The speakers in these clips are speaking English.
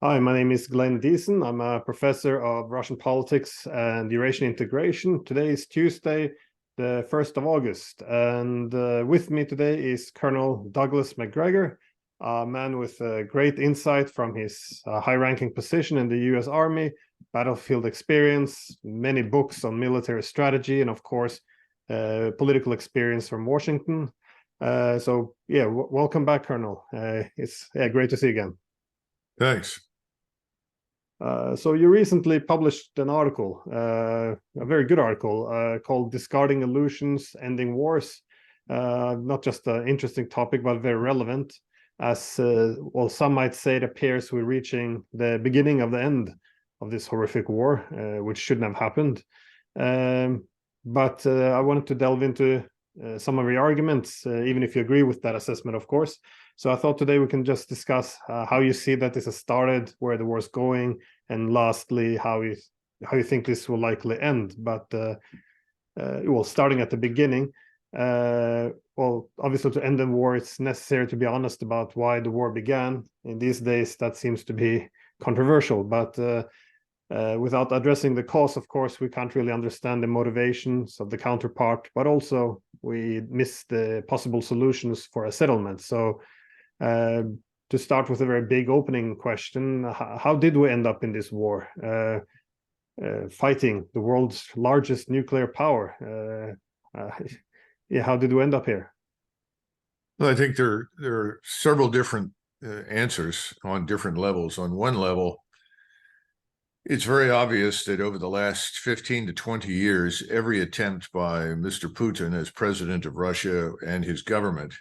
Hi, my name is Glen Diesen. I'm a professor of Russian politics and Eurasian integration. Today is Tuesday, the 1st of August, and with me today is Colonel Douglas Macgregor, a man with great insight from his high-ranking position in the US Army, battlefield experience, many books on military strategy, and of course, political experience from Washington. Welcome back, Colonel. It's great to see you again. Thanks. So you recently published an article, a very good article, called Discarding Illusions, Ending Wars. Not just an interesting topic, but very relevant, as, well, some might say it appears we're reaching the beginning of the end of this horrific war, which shouldn't have happened. But I wanted to delve into some of your arguments, even if you agree with that assessment, of course. So I thought today we can just discuss how you see that this has started, where the war is going, and lastly, how you think this will likely end. But well, starting at the beginning, well, obviously to end the war, it's necessary to be honest about why the war began. In these days, that seems to be controversial, but without addressing the cause, of course, we can't really understand the motivations of the counterpart, but also we miss the possible solutions for a settlement. So to start with a very big opening question, how did we end up in this war? Fighting the world's largest nuclear power. How did we end up here? Well, I think there are several different answers on different levels. On one level, it's very obvious that over the last 15 to 20 years, every attempt by Mr. Putin as president of Russia and his government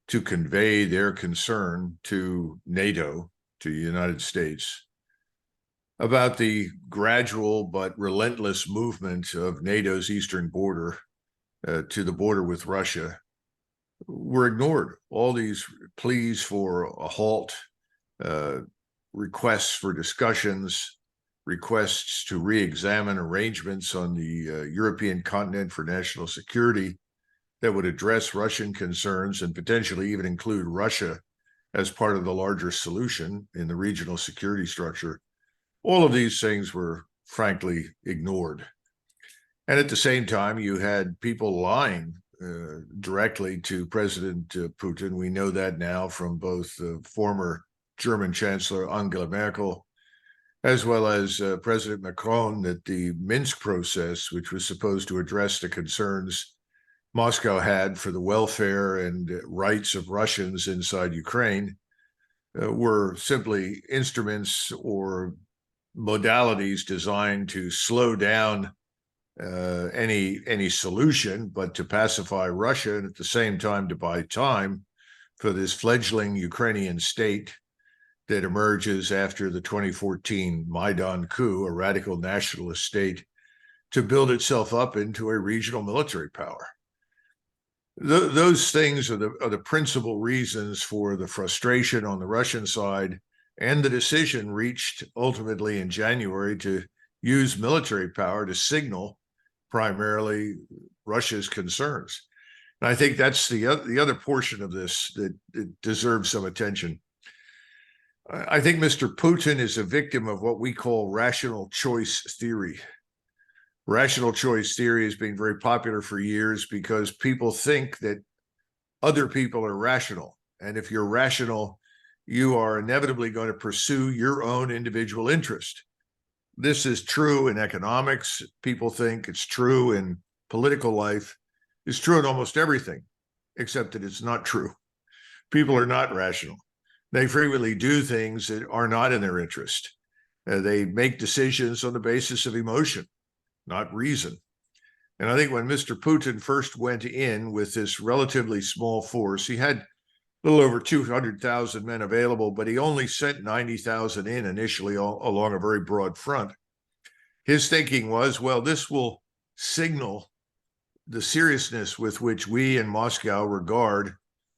to convey their concern to NATO, to the United States, about the gradual but relentless movement of NATO's eastern border to the border with Russia were ignored. All these pleas for a halt, requests for discussions, requests to re-examine arrangements on the European continent for national security that would address Russian concerns and potentially even include Russia as part of the larger solution in the regional security structure. All of these things were frankly ignored. And at the same time, you had people lying directly to President Putin. We know that now from both the former German Chancellor Angela Merkel, as well as President Macron, that the Minsk process, which was supposed to address the concerns Moscow had for the welfare and rights of Russians inside Ukraine, were simply instruments or modalities designed to slow down any solution, but to pacify Russia and at the same time to buy time for this fledgling Ukrainian state that emerges after the 2014 Maidan coup, a radical nationalist state, to build itself up into a regional military power. Those things are the principal reasons for the frustration on the Russian side and the decision reached ultimately in January to use military power to signal primarily Russia's concerns. And I think that's the other portion of this that deserves some attention. I think Mr. Putin is a victim of what we call rational choice theory. Rational choice theory has been very popular for years because people think that other people are rational. And if you're rational, you are inevitably going to pursue your own individual interest. This is true in economics. People think it's true in political life. It's true in almost everything, except that it's not true. People are not rational. They frequently do things that are not in their interest. They make decisions on the basis of emotion, not reason. And I think when Mr. Putin first went in with this relatively small force, he had a little over 200,000 men available, but he only sent 90,000 in initially along a very broad front. His thinking was, well, this will signal the seriousness with which we in Moscow regard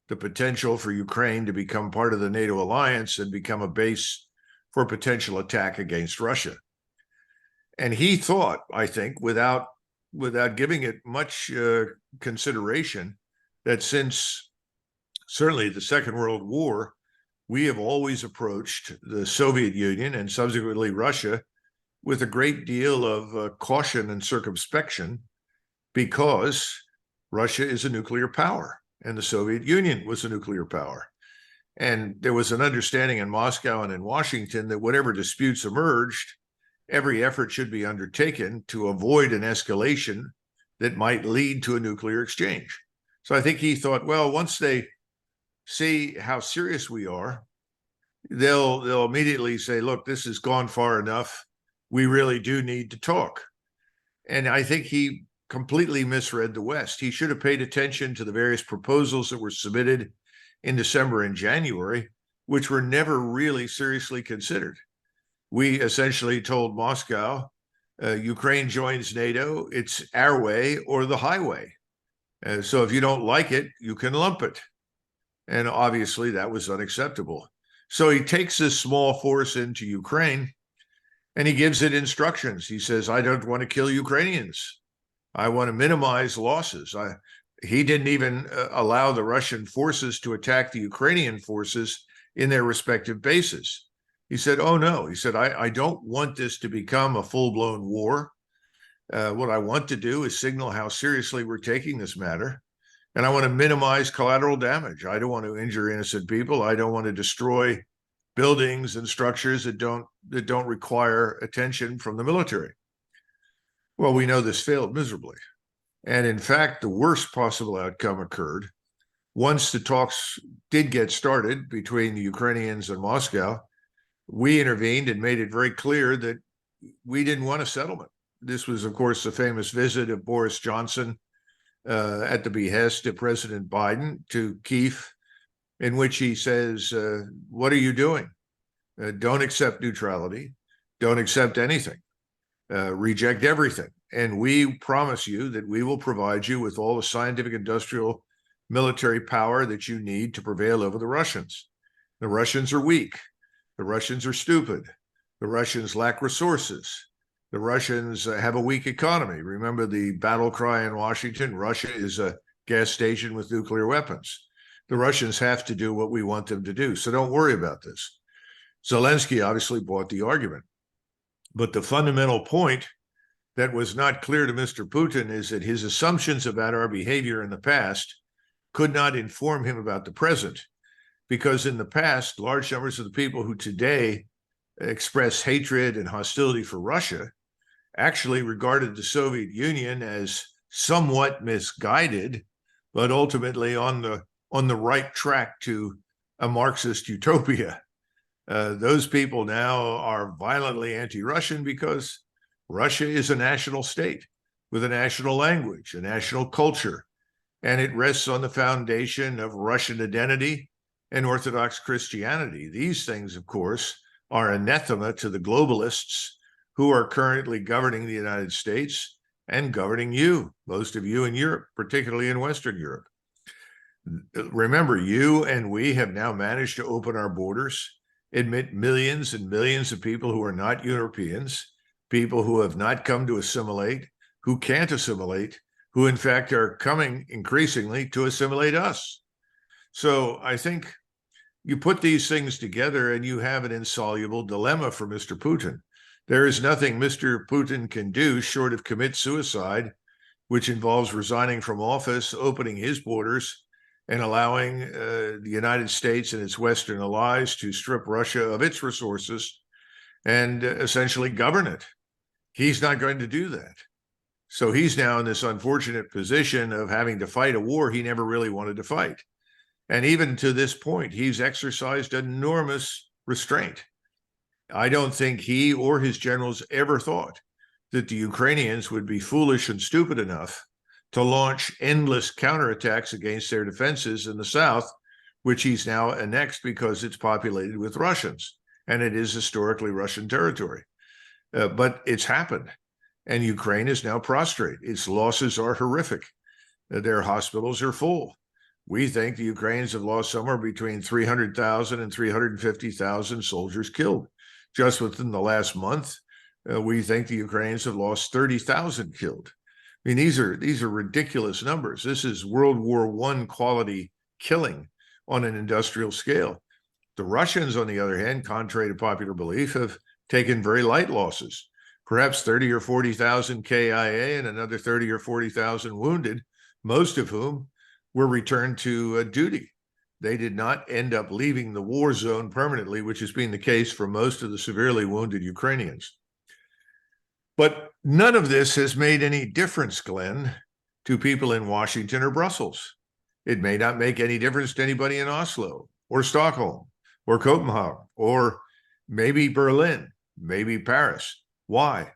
the potential for Ukraine to become part of the NATO alliance and become a base for potential attack against Russia. And he thought, I think, without giving it much consideration, that since certainly the Second World War, we have always approached the Soviet Union and subsequently Russia with a great deal of caution and circumspection, because Russia is a nuclear power and the Soviet Union was a nuclear power. And there was an understanding in Moscow and in Washington that whatever disputes emerged, every effort should be undertaken to avoid an escalation that might lead to a nuclear exchange. So I think he thought, well, once they see how serious we are, they'll immediately say, look, this has gone far enough. We really do need to talk. And I think he completely misread the West. He should have paid attention to the various proposals that were submitted in December and January, which were never really seriously considered. We essentially told Moscow, Ukraine joins NATO, it's our way or the highway. So if you don't like it, you can lump it. And obviously that was unacceptable. So he takes this small force into Ukraine and he gives it instructions. He says, I don't want to kill Ukrainians. I want to minimize losses. He didn't even allow the Russian forces to attack the Ukrainian forces in their respective bases. He said, oh no, he said, I don't want this to become a full-blown war. What I want to do is signal how seriously we're taking this matter. And I want to minimize collateral damage. I don't want to injure innocent people. I don't want to destroy buildings and structures that don't require attention from the military. Well, we know this failed miserably. And in fact, the worst possible outcome occurred once the talks did get started between the Ukrainians and Moscow. We intervened and made it very clear that we didn't want a settlement. This was, of course, the famous visit of Boris Johnson at the behest of President Biden to Kyiv, in which he says, what are you doing? Don't accept neutrality. Don't accept anything. Reject everything. And we promise you that we will provide you with all the scientific, industrial, military power that you need to prevail over the Russians. The Russians are weak. The Russians are stupid. The Russians lack resources. The Russians have a weak economy. Remember the battle cry in Washington, Russia is a gas station with nuclear weapons. The Russians have to do what we want them to do. So don't worry about this. Zelensky obviously bought the argument. But the fundamental point that was not clear to Mr. Putin is that his assumptions about our behavior in the past could not inform him about the present, because in the past, large numbers of the people who today express hatred and hostility for Russia actually regarded the Soviet Union as somewhat misguided, but ultimately on the right track to a Marxist utopia. Those people now are violently anti-Russian because Russia is a national state with a national language, a national culture, and it rests on the foundation of Russian identity and Orthodox Christianity. These things, of course, are anathema to the globalists who are currently governing the United States and governing you, most of you in Europe, particularly in Western Europe. Remember, you and we have now managed to open our borders, admit millions and millions of people who are not Europeans, people who have not come to assimilate, who can't assimilate, who in fact are coming increasingly to assimilate us. So I think you put these things together and you have an insoluble dilemma for Mr. Putin. There is nothing Mr. Putin can do short of commit suicide, which involves resigning from office, opening his borders, and allowing the United States and its Western allies to strip Russia of its resources and essentially govern it. He's not going to do that. So he's now in this unfortunate position of having to fight a war he never really wanted to fight. And even to this point, he's exercised enormous restraint. I don't think he or his generals ever thought that the Ukrainians would be foolish and stupid enough to launch endless counterattacks against their defenses in the south, which he's now annexed because it's populated with Russians, and it is historically Russian territory. But it's happened, and Ukraine is now prostrate. Its losses are horrific. Their hospitals are full. We think the Ukrainians have lost somewhere between 300,000 and 350,000 soldiers killed. Just within the last month, we think the Ukrainians have lost 30,000 killed. I mean, these are ridiculous numbers. This is World War I quality killing on an industrial scale. The Russians, on the other hand, contrary to popular belief, have taken very light losses, perhaps 30 or 40,000 KIA and another 30 or 40,000 wounded, most of whom were returned to duty. They did not end up leaving the war zone permanently, which has been the case for most of the severely wounded Ukrainians. But none of this has made any difference, Glenn, to people in Washington or Brussels. It may not make any difference to anybody in Oslo or Stockholm or Copenhagen or maybe Berlin, maybe Paris. Why?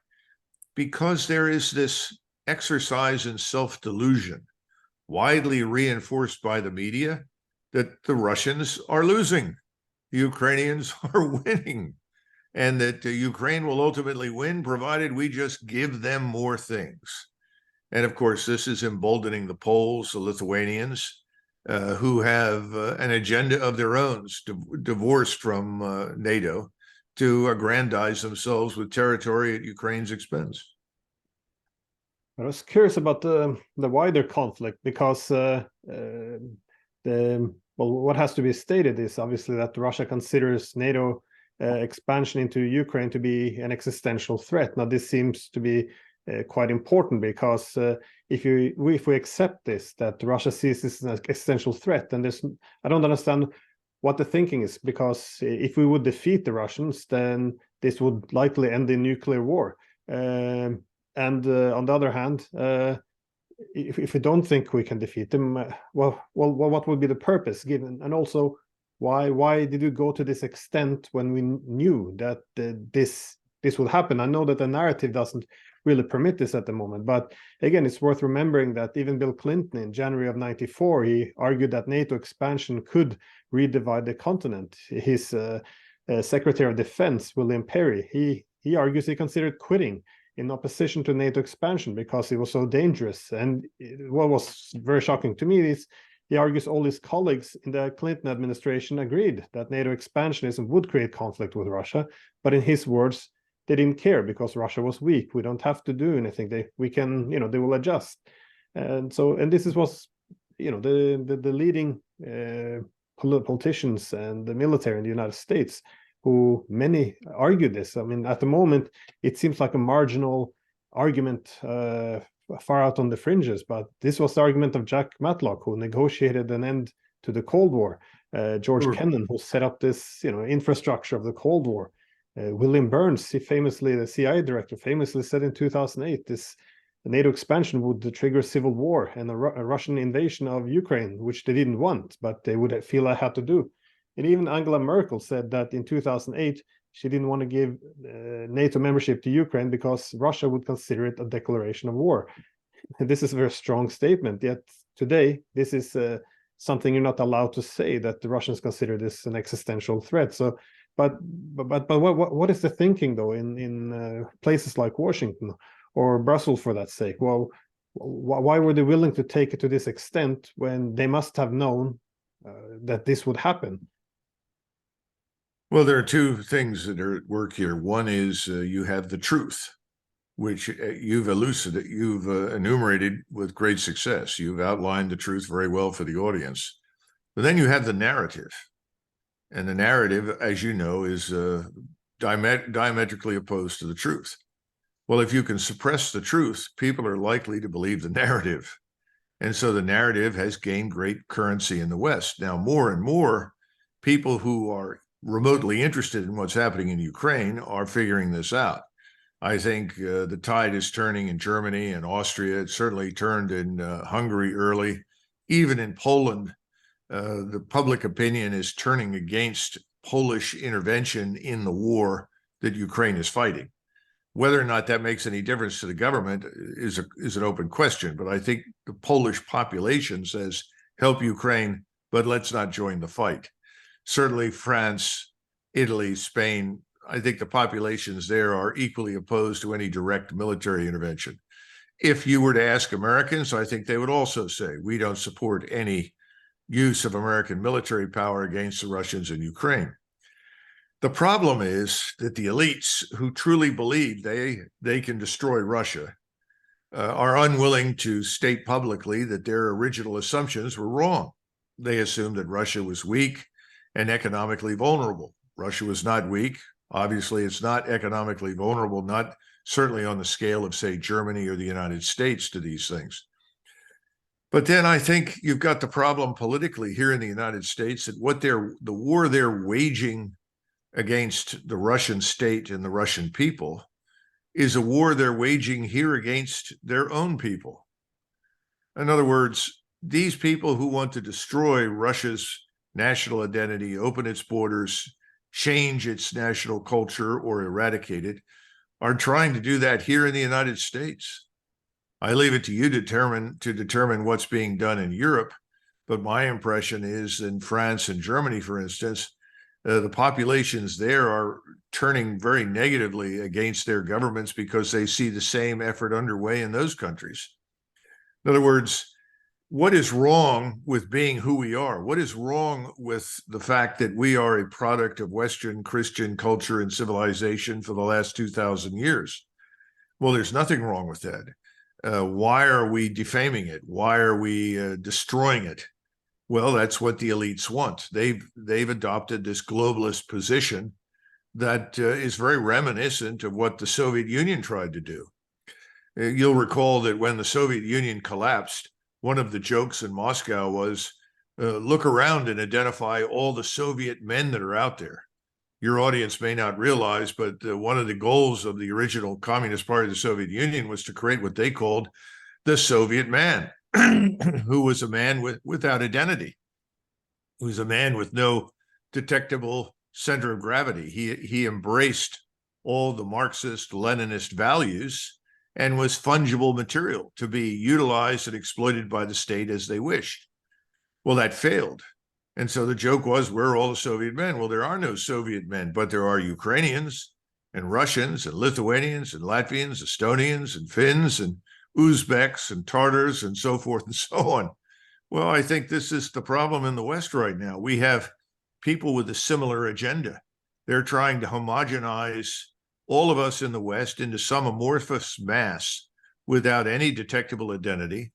Because there is this exercise in self-delusion, widely reinforced by the media, that the Russians are losing, the Ukrainians are winning, and that Ukraine will ultimately win provided we just give them more things. And of course, this is emboldening the Poles, the Lithuanians, who have an agenda of their own, divorced from NATO, to aggrandize themselves with territory at Ukraine's expense. I was curious about the wider conflict, because what has to be stated is obviously that Russia considers NATO expansion into Ukraine to be an existential threat. Now, this seems to be quite important, because if we accept this, that Russia sees this as an existential threat, then I don't understand what the thinking is, because if we would defeat the Russians, then this would likely end in nuclear war. And on the other hand, if we don't think we can defeat them, well, what would be the purpose given? And also, why did we go to this extent when we knew that this would happen? I know that the narrative doesn't really permit this at the moment, but again, it's worth remembering that even Bill Clinton in January of '94, he argued that NATO expansion could redivide the continent. His Secretary of Defense, William Perry, he argues he considered quitting in opposition to NATO expansion because it was so dangerous. And what was very shocking to me is he argues all his colleagues in the Clinton administration agreed that NATO expansionism would create conflict with Russia, but in his words, they didn't care because Russia was weak. We don't have to do anything. They will adjust. And this was, the leading politicians and the military in the United States, who many argued this. I mean, at the moment, it seems like a marginal argument far out on the fringes, but this was the argument of Jack Matlock, who negotiated an end to the Cold War. George Kennan, who set up this, infrastructure of the Cold War. William Burns, the CIA director, famously said in 2008, the NATO expansion would trigger civil war and a Russian invasion of Ukraine, which they didn't want, but they would feel they had to do. And even Angela Merkel said that in 2008, she didn't want to give NATO membership to Ukraine because Russia would consider it a declaration of war. And this is a very strong statement, yet today, this is something you're not allowed to say, that the Russians consider this an existential threat. So, but what is the thinking though in places like Washington or Brussels, for that sake? Well, why were they willing to take it to this extent when they must have known that this would happen? Well, there are two things that are at work here. One is you have the truth, which you've enumerated with great success. You've outlined the truth very well for the audience. But then you have the narrative. And the narrative, as you know, is diametrically opposed to the truth. Well, if you can suppress the truth, people are likely to believe the narrative. And so the narrative has gained great currency in the West. Now, more and more people who are remotely interested in what's happening in Ukraine are figuring this out. I think the tide is turning in Germany and Austria. It certainly turned in Hungary early. Even in Poland, the public opinion is turning against Polish intervention in the war that Ukraine is fighting. Whether or not that makes any difference to the government is an open question. But I think the Polish population says, help Ukraine, but let's not join the fight. Certainly France, Italy, Spain, I think the populations there are equally opposed to any direct military intervention. If you were to ask Americans, I think they would also say, we don't support any use of American military power against the Russians in Ukraine. The problem is that the elites who truly believe they can destroy Russia are unwilling to state publicly that their original assumptions were wrong. They assumed that Russia was weak and economically vulnerable. Russia was not weak. Obviously, it's not economically vulnerable, not certainly on the scale of, say, Germany or the United States to these things. But then I think you've got the problem politically here in the United States that the war they're waging against the Russian state and the Russian people is a war they're waging here against their own people. In other words, these people who want to destroy Russia's national identity, open its borders, change its national culture, or eradicate it, are trying to do that here in the United States. I leave it to you to determine what's being done in Europe, but my impression is in France and Germany, for instance, the populations there are turning very negatively against their governments because they see the same effort underway in those countries. In other words, what is wrong with being who we are? What is wrong with the fact that we are a product of Western Christian culture and civilization for the last 2,000 years? Well, there's nothing wrong with that. Why are we defaming it? Why are we destroying it? Well, that's what the elites want. They've adopted this globalist position that is very reminiscent of what the Soviet Union tried to do. You'll recall that when the Soviet Union collapsed, one of the jokes in Moscow was, look around and identify all the Soviet men that are out there. Your audience may not realize, but one of the goals of the original Communist Party of the Soviet Union was to create what they called the Soviet man, who was a man without identity, who was a man with no detectable center of gravity. He embraced all the Marxist, Leninist values and was fungible material to be utilized and exploited by the state as they wished. Well, that failed. And so the joke was, where are all the Soviet men? Well, there are no Soviet men, but there are Ukrainians and Russians and Lithuanians and Latvians, Estonians and Finns and Uzbeks and Tartars and so forth and so on. Well, I think this is the problem in the West right now. We have people with a similar agenda. They're trying to homogenize all of us in the West into some amorphous mass without any detectable identity,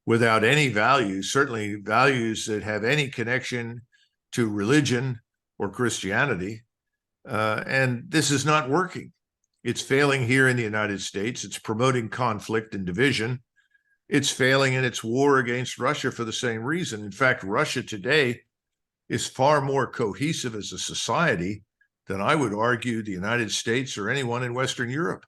without any values, certainly values that have any connection to religion or Christianity. And this is not working. It's failing here in the United States. It's promoting conflict and division. It's failing in its war against Russia for the same reason. In fact, Russia today is far more cohesive as a society than I would argue the United States or anyone in Western Europe.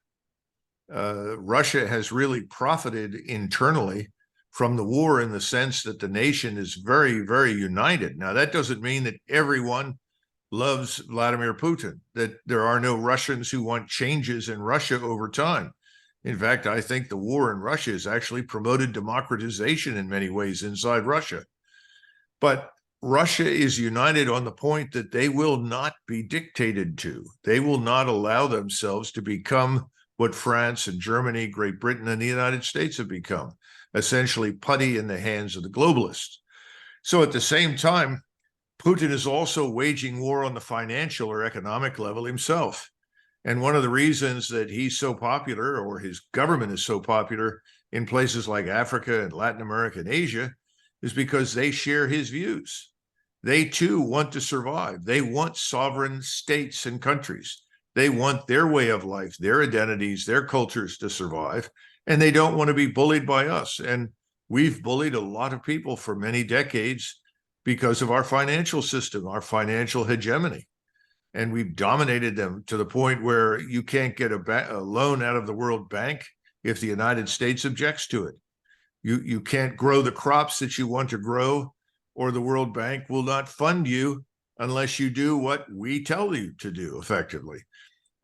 Russia has really profited internally from the war in the sense that the nation is very, very united. Now, that doesn't mean that everyone loves Vladimir Putin, that there are no Russians who want changes in Russia over time. In fact, I think the war in Russia has actually promoted democratization in many ways inside Russia. But Russia is united on the point that they will not be dictated to. They will not allow themselves to become what France and Germany, Great Britain, and the United States have become, essentially putty in the hands of the globalists. So at the same time, Putin is also waging war on the financial or economic level himself. And one of the reasons that he's so popular, or his government is so popular in places like Africa and Latin America and Asia, is because they share his views. They too want to survive. They want sovereign states and countries. They want their way of life, their identities, their cultures to survive, and they don't want to be bullied by us. And we've bullied a lot of people for many decades because of our financial system, our financial hegemony. And we've dominated them to the point where you can't get a loan out of the World Bank if the United States objects to it. You can't grow the crops that you want to grow, or the World Bank will not fund you unless you do what we tell you to do effectively.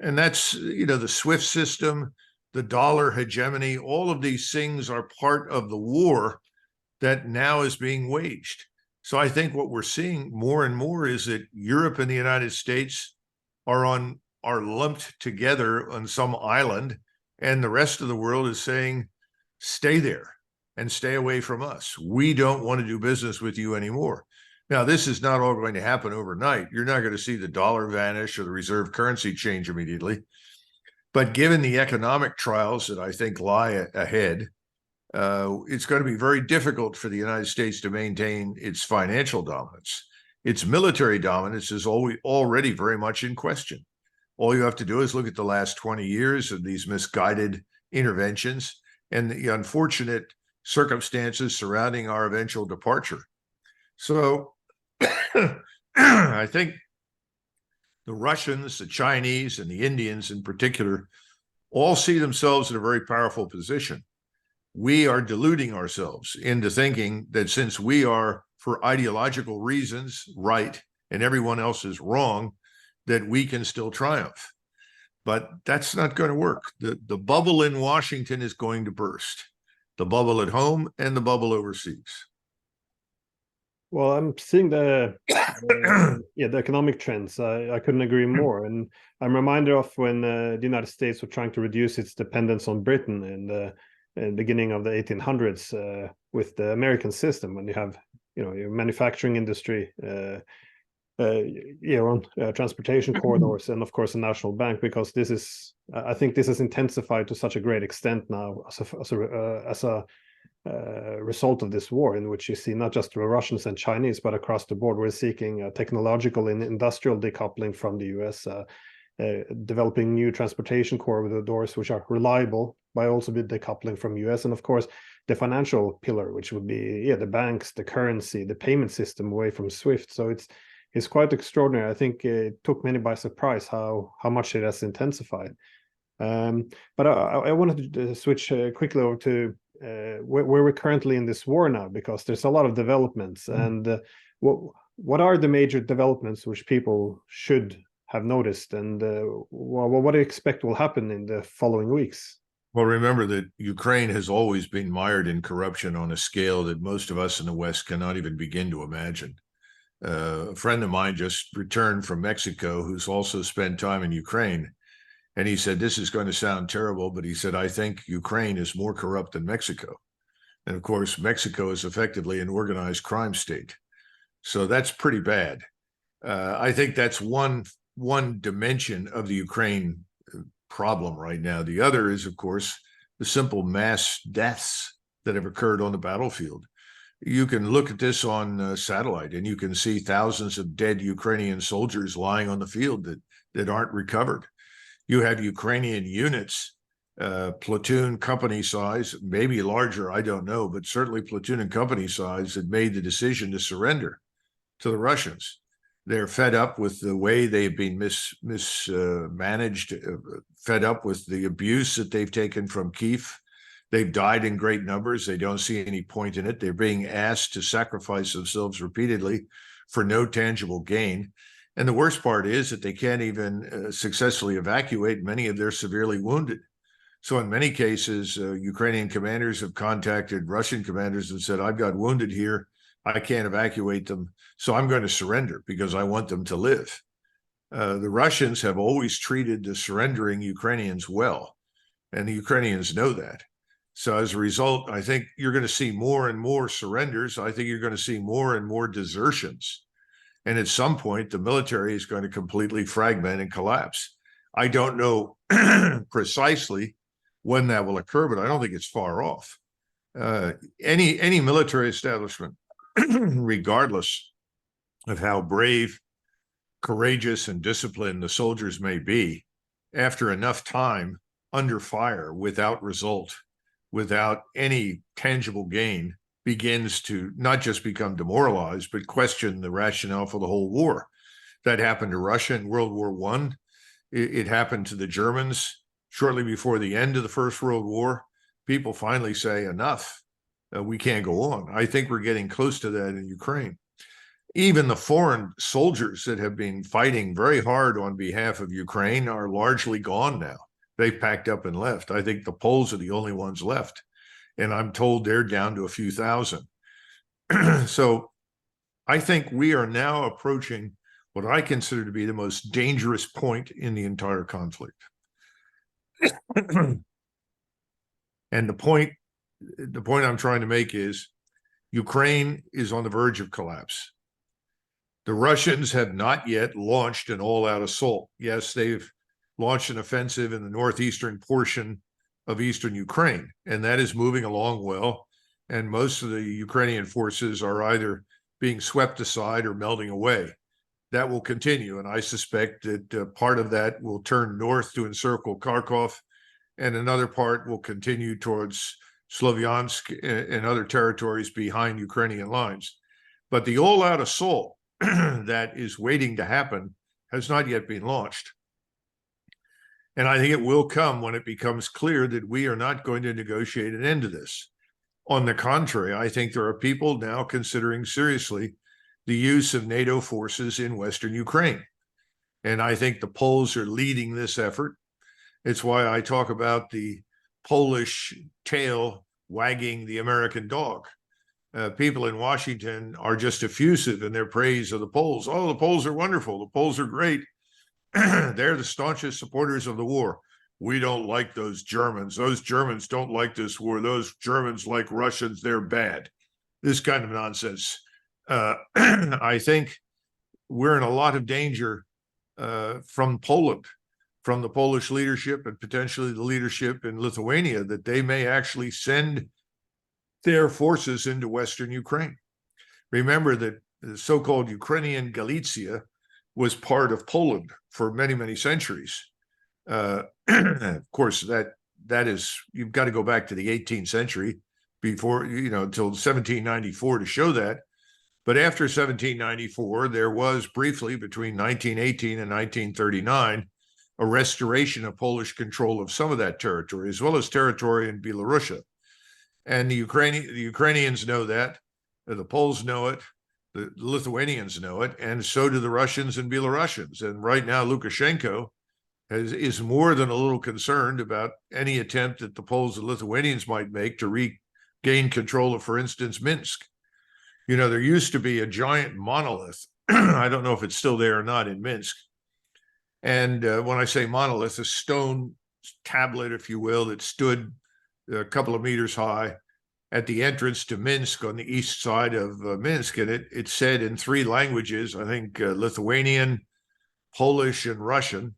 And that's, the SWIFT system, the dollar hegemony, all of these things are part of the war that now is being waged. So I think what we're seeing more and more is that Europe and the United States are lumped together on some island, and the rest of the world is saying, stay there and stay away from us. We don't want to do business with you anymore. Now, this is not all going to happen overnight. You're not going to see the dollar vanish or the reserve currency change immediately. But given the economic trials that I think lie ahead, it's going to be very difficult for the United States to maintain its financial dominance. its military dominance is already very much in question. All you have to do is look at the last 20 years of these misguided interventions and the unfortunate circumstances surrounding our eventual departure. So I think the Russians, the Chinese, and the Indians in particular all see themselves in a very powerful position. We are deluding ourselves into thinking that since we are, for ideological reasons, right, and everyone else is wrong, that we can still triumph. But that's not going to work. The bubble in Washington is going to burst. The bubble at home and the bubble overseas. Well, I'm seeing the economic trends. I couldn't agree more. And I'm reminded of when the United States were trying to reduce its dependence on Britain in the beginning of the 1800s with the American system, when you have, your manufacturing industry, transportation corridors, and of course a national bank, because I think this has intensified to such a great extent now as a result of this war, in which you see not just the Russians and Chinese, but across the board, we're seeking technological and industrial decoupling from the US, developing new transportation corridors which are reliable, by also be decoupling from US, and of course the financial pillar, which would be the banks, the currency, the payment system away from SWIFT. So it's quite extraordinary. I think it took many by surprise how much it has intensified. But I wanted to switch quickly over to where we're currently in this war now, because there's a lot of developments. And what are the major developments which people should have noticed, and what do you expect will happen in the following weeks? Well, remember that Ukraine has always been mired in corruption on a scale that most of us in the West cannot even begin to imagine. A friend of mine just returned from Mexico who's also spent time in Ukraine. And he said, this is going to sound terrible, but he said, I think Ukraine is more corrupt than Mexico. And of course, Mexico is effectively an organized crime state. So that's pretty bad. I think that's one dimension of the Ukraine problem right now. The other is, of course, the simple mass deaths that have occurred on the battlefield. You can look at this on satellite, and you can see thousands of dead Ukrainian soldiers lying on the field that aren't recovered. You have Ukrainian units, platoon company size, maybe larger, I don't know, but certainly platoon and company size, that made the decision to surrender to the Russians. They're fed up with the way they've been mismanaged, fed up with the abuse that they've taken from Kyiv. They've died in great numbers. They don't see any point in it. They're being asked to sacrifice themselves repeatedly for no tangible gain. And the worst part is that they can't even successfully evacuate many of their severely wounded. So in many cases, Ukrainian commanders have contacted Russian commanders and said, I've got wounded here. I can't evacuate them, so I'm going to surrender because I want them to live. The Russians have always treated the surrendering Ukrainians well, and the Ukrainians know that. So as a result, I think you're going to see more and more surrenders. I think you're going to see more and more desertions. And at some point, the military is going to completely fragment and collapse. I don't know precisely when that will occur, but I don't think it's far off. Any military establishment, regardless of how brave, courageous, and disciplined the soldiers may be, after enough time under fire without result, without any tangible gain, begins to not just become demoralized, but question the rationale for the whole war. That happened to Russia in World War I. It happened to the Germans shortly before the end of the First World War. People finally say, enough. We can't go on. I think we're getting close to that in Ukraine. Even the foreign soldiers that have been fighting very hard on behalf of Ukraine are largely gone now. They've packed up and left. I think the Poles are the only ones left. And I'm told they're down to a few thousand. So I think we are now approaching what I consider to be the most dangerous point in the entire conflict. And the point I'm trying to make is Ukraine is on the verge of collapse. The Russians have not yet launched an all-out assault. Yes, they've launched an offensive in the northeastern portion of eastern Ukraine, and that is moving along well. And most of the Ukrainian forces are either being swept aside or melting away. That will continue, and I suspect that part of that will turn north to encircle Kharkov, and another part will continue towards Slovyansk and other territories behind Ukrainian lines. But the all-out assault that is waiting to happen has not yet been launched. And I think it will come when it becomes clear that we are not going to negotiate an end to this. On the contrary, I think there are people now considering seriously the use of NATO forces in Western Ukraine. And I think the Poles are leading this effort. It's why I talk about the Polish tail wagging the American dog. People in Washington are just effusive in their praise of the Poles. Oh, the Poles are wonderful. The Poles are great. They're the staunchest supporters of the war. We don't like those Germans. Those Germans don't like this war. Those Germans like Russians. They're bad. This kind of nonsense. I think we're in a lot of danger from Poland, from the Polish leadership and potentially the leadership in Lithuania, that they may actually send their forces into Western Ukraine. Remember that the so-called Ukrainian Galicia was part of Poland for many, many centuries. Of course, that is, you've got to go back to the 18th century before, until 1794 to show that. But after 1794, there was briefly between 1918 and 1939 a restoration of Polish control of some of that territory, as well as territory in Belarusia. And the Ukrainians know that, the Poles know it, the Lithuanians know it, and so do the Russians and Belarusians. And right now, Lukashenko is more than a little concerned about any attempt that the Poles and Lithuanians might make to regain control of, for instance, Minsk. There used to be a giant monolith. I don't know if it's still there or not in Minsk. And when I say monolith, a stone tablet, if you will, that stood a couple of meters high at the entrance to Minsk on the east side of Minsk. And it said in 3 languages, I think Lithuanian, Polish, and Russian,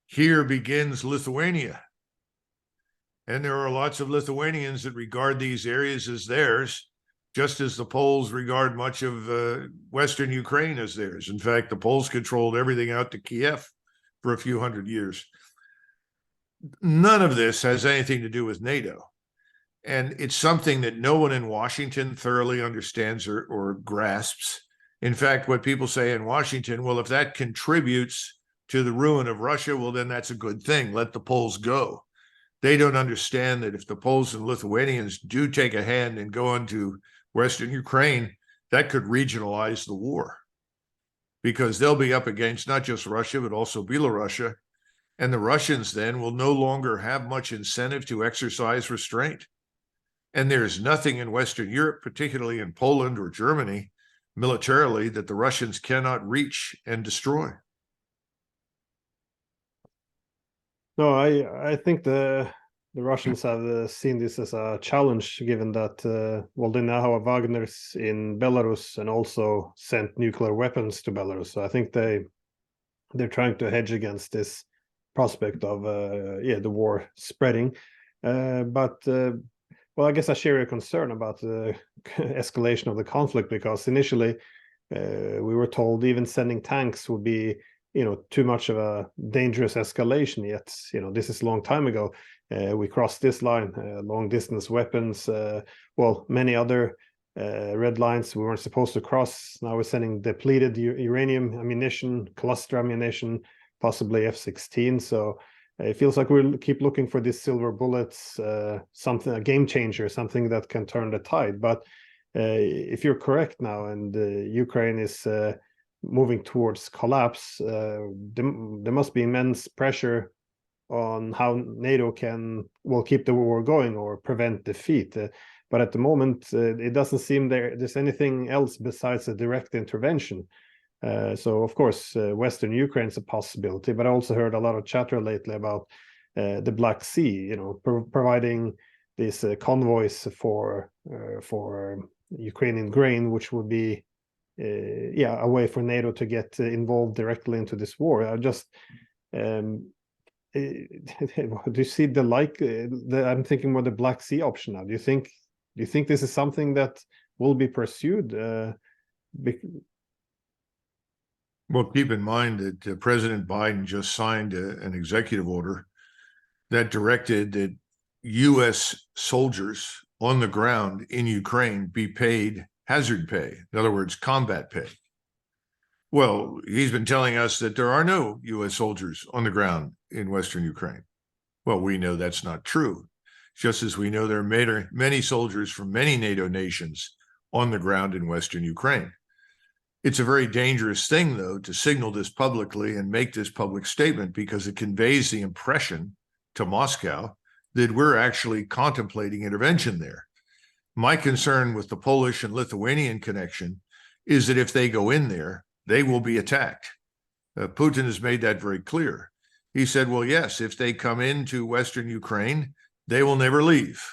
"Here begins Lithuania." And there are lots of Lithuanians that regard these areas as theirs, just as the Poles regard much of Western Ukraine as theirs. In fact, the Poles controlled everything out to Kiev for a few hundred years. None of this has anything to do with NATO. And it's something that no one in Washington thoroughly understands or grasps. In fact, what people say in Washington, well, if that contributes to the ruin of Russia, well, then that's a good thing. Let the Poles go. They don't understand that if the Poles and Lithuanians do take a hand and go into Western Ukraine, that could regionalize the war, because they'll be up against not just Russia, but also Belarusia. And the Russians then will no longer have much incentive to exercise restraint. And there's nothing in Western Europe, particularly in Poland or Germany, militarily, that the Russians cannot reach and destroy. No, I think the Russians have seen this as a challenge, given that they now have Wagner's in Belarus and also sent nuclear weapons to Belarus. So I think they're trying to hedge against this prospect of the war spreading. Well, I guess I share your concern about the escalation of the conflict, because initially we were told even sending tanks would be too much of a dangerous escalation. Yet this is a long time ago. We crossed this line, long distance weapons, many other red lines we weren't supposed to cross. Now we're sending depleted uranium ammunition, cluster ammunition, possibly F-16. So it feels like we'll keep looking for these silver bullets, a game changer, something that can turn the tide. But if you're correct now, and Ukraine is moving towards collapse, there must be immense pressure on how NATO will keep the war going or prevent defeat. But at the moment, it doesn't seem there's anything else besides a direct intervention. So, of course, Western Ukraine is a possibility, but I also heard a lot of chatter lately about the Black Sea, providing these convoys for Ukrainian grain, which would be a way for NATO to get involved directly into this war. I just do you see I'm thinking more the Black Sea option now. Do you think this is something that will be pursued? Well, keep in mind that President Biden just signed an executive order that directed that U.S. soldiers on the ground in Ukraine be paid hazard pay, in other words, combat pay. Well, he's been telling us that there are no U.S. soldiers on the ground in Western Ukraine. Well, we know that's not true, just as we know there are many soldiers from many NATO nations on the ground in Western Ukraine. It's a very dangerous thing, though, to signal this publicly and make this public statement, because it conveys the impression to Moscow that we're actually contemplating intervention there. My concern with the Polish and Lithuanian connection is that if they go in there, they will be attacked. Putin has made that very clear. He said, well, yes, if they come into Western Ukraine, they will never leave.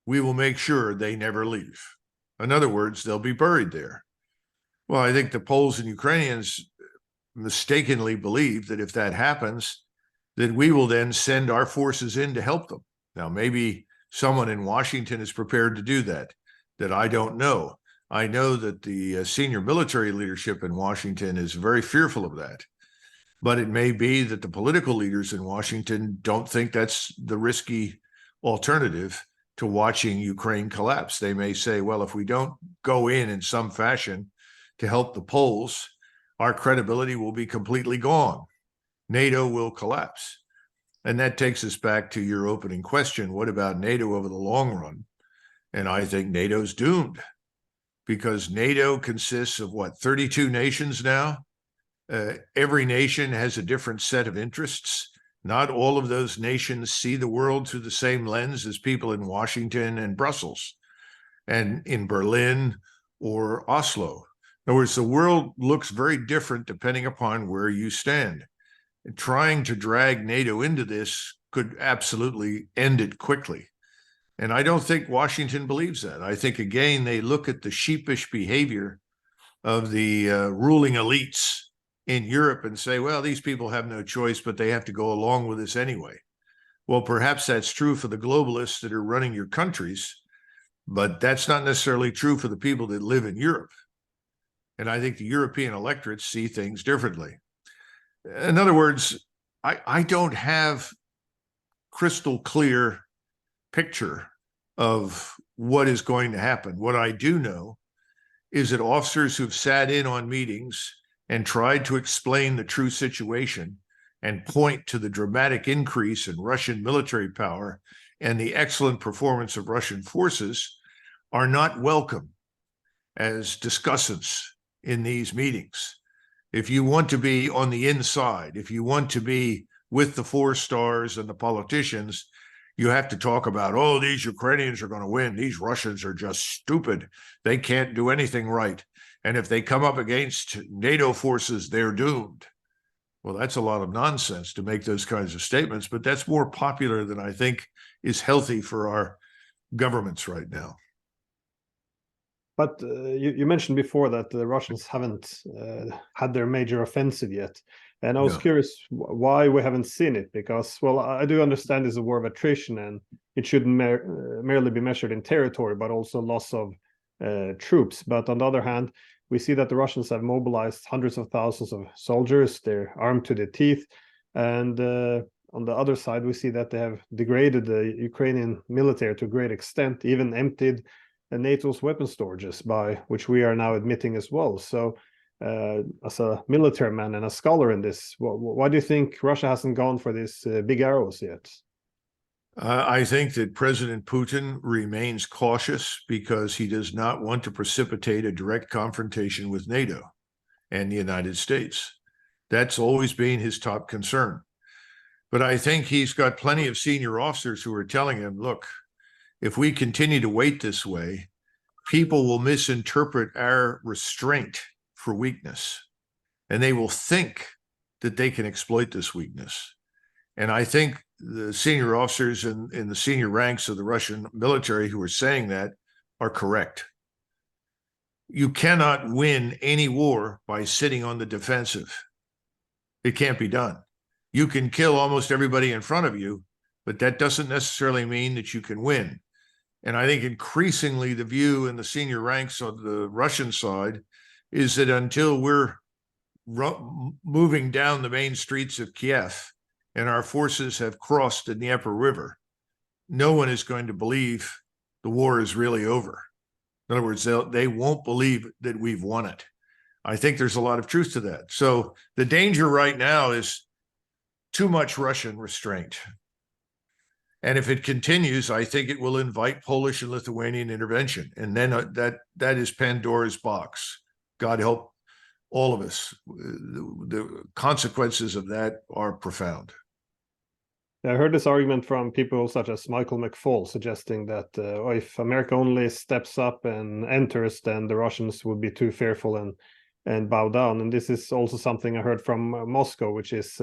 We will make sure they never leave. In other words, they'll be buried there. Well, I think the Poles and Ukrainians mistakenly believe that if that happens, that we will then send our forces in to help them. Now, maybe someone in Washington is prepared to do that I don't know. I know that the senior military leadership in Washington is very fearful of that. But it may be that the political leaders in Washington don't think that's the risky alternative to watching Ukraine collapse. They may say, well, if we don't go in some fashion to help the Poles, our credibility will be completely gone. NATO will collapse. And that takes us back to your opening question. What about NATO over the long run? And I think NATO's doomed, because NATO consists of 32 nations now? Every nation has a different set of interests. Not all of those nations see the world through the same lens as people in Washington and Brussels and in Berlin or Oslo. In other words, the world looks very different depending upon where you stand. And trying to drag NATO into this could absolutely end it quickly. And I don't think Washington believes that. I think, again, they look at the sheepish behavior of the ruling elites in Europe and say, well, these people have no choice, but they have to go along with this anyway. Well, perhaps that's true for the globalists that are running your countries, but that's not necessarily true for the people that live in Europe. And I think the European electorates see things differently. In other words, I don't have crystal clear picture of what is going to happen. What I do know is that officers who've sat in on meetings and tried to explain the true situation and point to the dramatic increase in Russian military power and the excellent performance of Russian forces are not welcome as discussants in these meetings. If you want to be on the inside, if you want to be with the four stars and the politicians, you have to talk about, oh, these Ukrainians are going to win. These Russians are just stupid. They can't do anything right. And if they come up against NATO forces, they're doomed. Well, that's a lot of nonsense to make those kinds of statements, but that's more popular than I think is healthy for our governments right now. But you mentioned before that the Russians haven't had their major offensive yet. And I was curious why we haven't seen it, because, well, I do understand it's a war of attrition and it shouldn't merely be measured in territory, but also loss of troops. But on the other hand, we see that the Russians have mobilized hundreds of thousands of soldiers. They're armed to the teeth. And on the other side, we see that they have degraded the Ukrainian military to a great extent, even emptied NATO's weapon storages, by which we are now admitting as well. So as a military man and a scholar in this, why do you think Russia hasn't gone for these big arrows yet? I think that President Putin remains cautious because he does not want to precipitate a direct confrontation with NATO and the United States. That's always been his top concern. But I think he's got plenty of senior officers who are telling him, look, if we continue to wait this way, people will misinterpret our restraint for weakness, and they will think that they can exploit this weakness. And I think the senior officers in the senior ranks of the Russian military who are saying that are correct. You cannot win any war by sitting on the defensive. It can't be done. You can kill almost everybody in front of you, but that doesn't necessarily mean that you can win. And I think increasingly the view in the senior ranks of the Russian side is that until we're moving down the main streets of Kiev and our forces have crossed the Dnieper River, no one is going to believe the war is really over. In other words, they won't believe that we've won it. I think there's a lot of truth to that. So the danger right now is too much Russian restraint. And if it continues, I think it will invite Polish and Lithuanian intervention. And then that is Pandora's box. God help all of us. The consequences of that are profound. I heard this argument from people such as Michael McFaul, suggesting that if America only steps up and enters, then the Russians would be too fearful and bow down. And this is also something I heard from Moscow, which is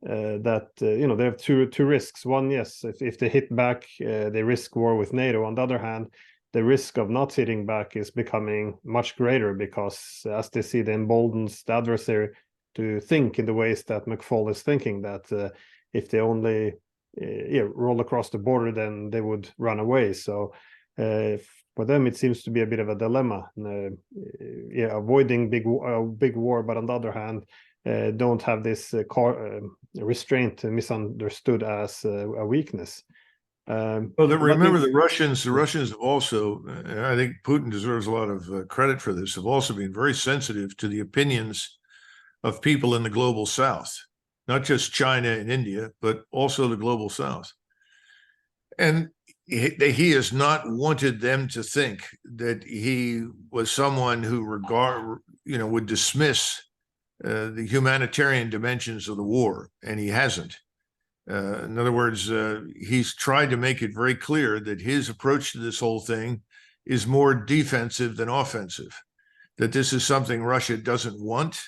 that they have two risks. One, yes, if they hit back, they risk war with NATO. On the other hand, the risk of not hitting back is becoming much greater because as they see, the emboldens the adversary to think in the ways that McFaul is thinking, that if they only roll across the border, then they would run away. So for them, it seems to be a bit of a dilemma. Avoiding big war, but on the other hand, don't have this restraint misunderstood as a weakness. Well, remember the Russians have also, and I think Putin deserves a lot of credit for this, have also been very sensitive to the opinions of people in the global South, not just China and India, but also the global South. And he has not wanted them to think that he was someone who would dismiss the humanitarian dimensions of the war, and he hasn't. In other words, he's tried to make it very clear that his approach to this whole thing is more defensive than offensive, that this is something Russia doesn't want,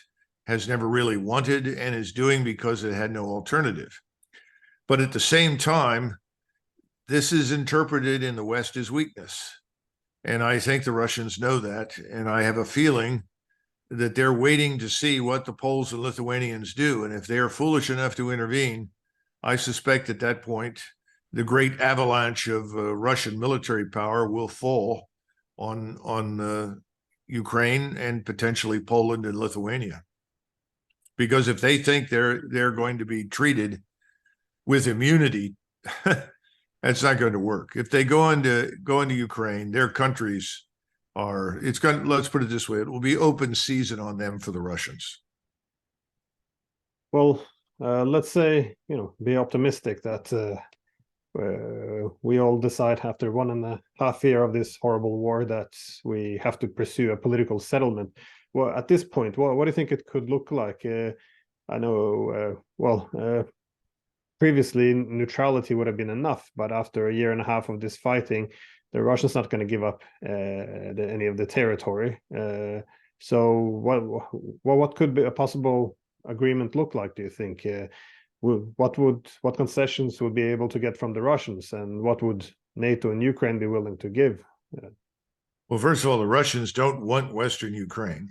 has never really wanted, and is doing because it had no alternative. But at the same time, this is interpreted in the West as weakness. And I think the Russians know that. And I have a feeling that they're waiting to see what the Poles and Lithuanians do. And if they are foolish enough to intervene, I suspect at that point, the great avalanche of Russian military power will fall on Ukraine and potentially Poland and Lithuania. Because if they think they're going to be treated with immunity, that's not going to work. If they go into Ukraine, their countries let's put it this way, it will be open season on them for the Russians. Well, let's say, be optimistic that we all decide after 1.5 years of this horrible war that we have to pursue a political settlement. Well, at this point, what do you think it could look like? I know, previously neutrality would have been enough, but after 1.5 years of this fighting, the Russians not going to give up any of the territory. So what could be a possible agreement look like, do you think? What concessions would be able to get from the Russians, and what would NATO and Ukraine be willing to give? Well, first of all, the Russians don't want Western Ukraine.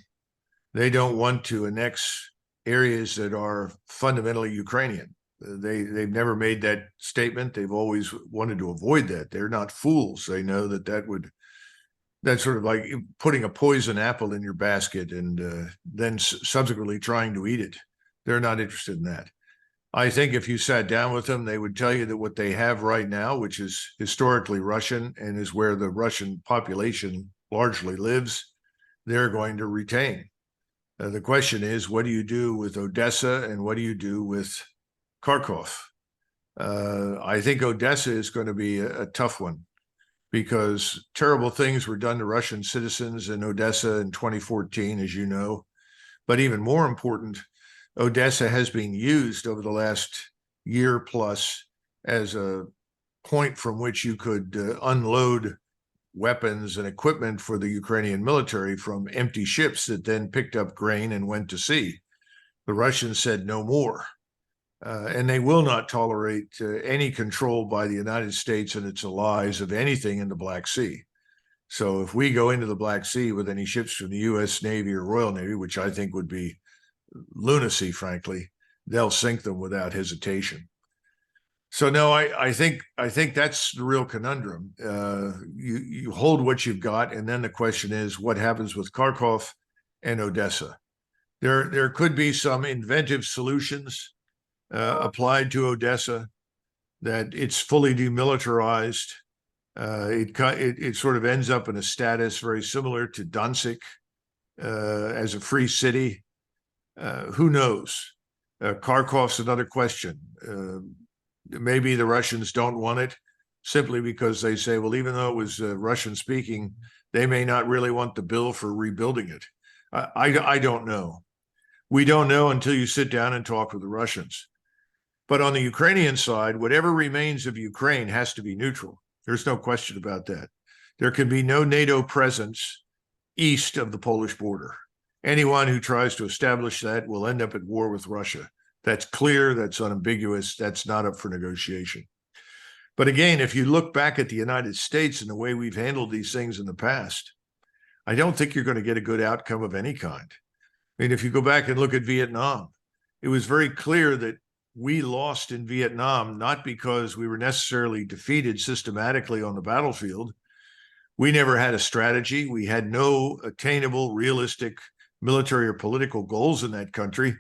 They don't want to annex areas that are fundamentally Ukrainian. They've never made that statement. They've always wanted to avoid that. They're not fools. They know that's sort of like putting a poison apple in your basket and then subsequently trying to eat it. They're not interested in that. I think if you sat down with them, they would tell you that what they have right now, which is historically Russian and is where the Russian population largely lives, they're going to retain. The question is, what do you do with Odessa and what do you do with Kharkov? I think Odessa is going to be a tough one because terrible things were done to Russian citizens in Odessa in 2014, as you know. But even more important, Odessa has been used over the last year plus as a point from which you could unload weapons and equipment for the Ukrainian military from empty ships that then picked up grain and went to sea. The Russians said no more. And they will not tolerate any control by the United States and its allies of anything in the Black Sea. So if we go into the Black Sea with any ships from the U.S. Navy or Royal Navy, which I think would be lunacy, frankly, they'll sink them without hesitation. So no, I think that's the real conundrum. You hold what you've got, and then the question is, what happens with Kharkov and Odessa? There could be some inventive solutions applied to Odessa, that it's fully demilitarized. It sort of ends up in a status very similar to Danzig as a free city. Who knows? Kharkov's another question. Maybe the Russians don't want it simply because they say, well, even though it was Russian speaking, they may not really want the bill for rebuilding it. I don't know. We don't know until you sit down and talk with the Russians. But on the Ukrainian side, whatever remains of Ukraine has to be neutral. There's no question about that. There can be no NATO presence east of the Polish border. Anyone who tries to establish that will end up at war with Russia. That's clear, that's unambiguous, that's not up for negotiation. But again, if you look back at the United States and the way we've handled these things in the past, I don't think you're going to get a good outcome of any kind. I mean, if you go back and look at Vietnam, it was very clear that we lost in Vietnam, not because we were necessarily defeated systematically on the battlefield. We never had a strategy. We had no attainable, realistic military or political goals in that country.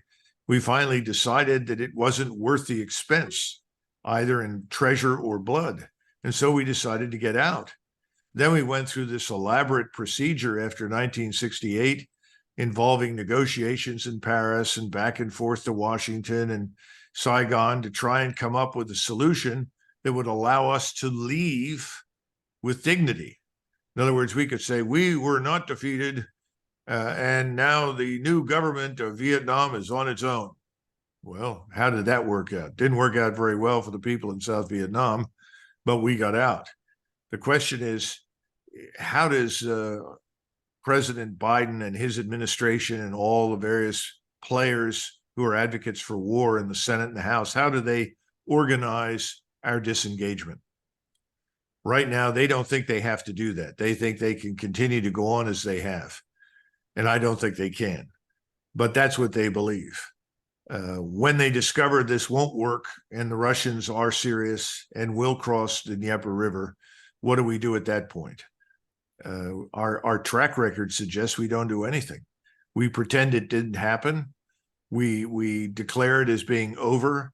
We finally decided that it wasn't worth the expense, either in treasure or blood. And so we decided to get out. Then we went through this elaborate procedure after 1968, involving negotiations in Paris and back and forth to Washington and Saigon to try and come up with a solution that would allow us to leave with dignity. In other words, we could say we were not defeated, and now the new government of Vietnam is on its own. Well, how did that work out? Didn't work out very well for the people in South Vietnam, but we got out. The question is, how does President Biden and his administration and all the various players who are advocates for war in the Senate and the House, how do they organize our disengagement? Right now, they don't think they have to do that. They think they can continue to go on as they have. And I don't think they can. But that's what they believe. When they discover this won't work and the Russians are serious and will cross the Dnieper River, what do we do at that point? Our track record suggests we don't do anything. We pretend it didn't happen. We declare it as being over,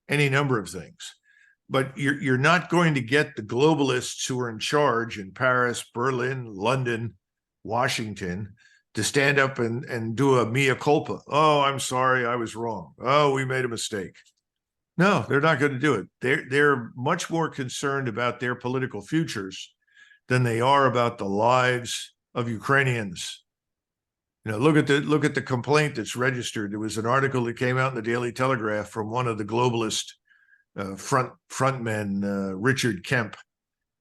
any number of things. But you're not going to get the globalists who are in charge in Paris, Berlin, London, Washington to stand up and do a mea culpa. Oh, I'm sorry, I was wrong. Oh, we made a mistake. No, they're not going to do it. They're much more concerned about their political futures than they are about the lives of Ukrainians. You know, look at the complaint that's registered. There was an article that came out in the Daily Telegraph from one of the globalist frontmen, Richard Kemp.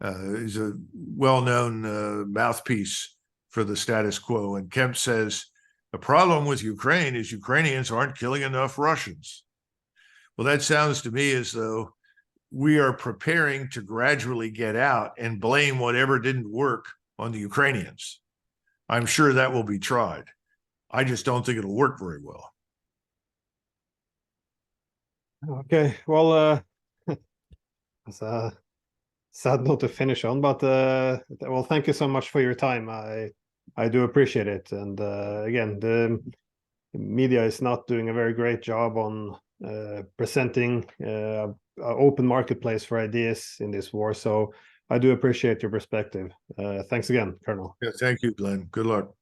He's a well-known mouthpiece for the status quo. And Kemp says, the problem with Ukraine is Ukrainians aren't killing enough Russians. Well, that sounds to me as though we are preparing to gradually get out and blame whatever didn't work on the Ukrainians. I'm sure that will be tried. I just don't think it'll work very well. Okay, well, it's a sad note to finish on, but well, thank you so much for your time. I do appreciate it. And again, the media is not doing a very great job on presenting an open marketplace for ideas in this war. So I do appreciate your perspective. Thanks again, Colonel. Yeah, thank you, Glenn. Good luck.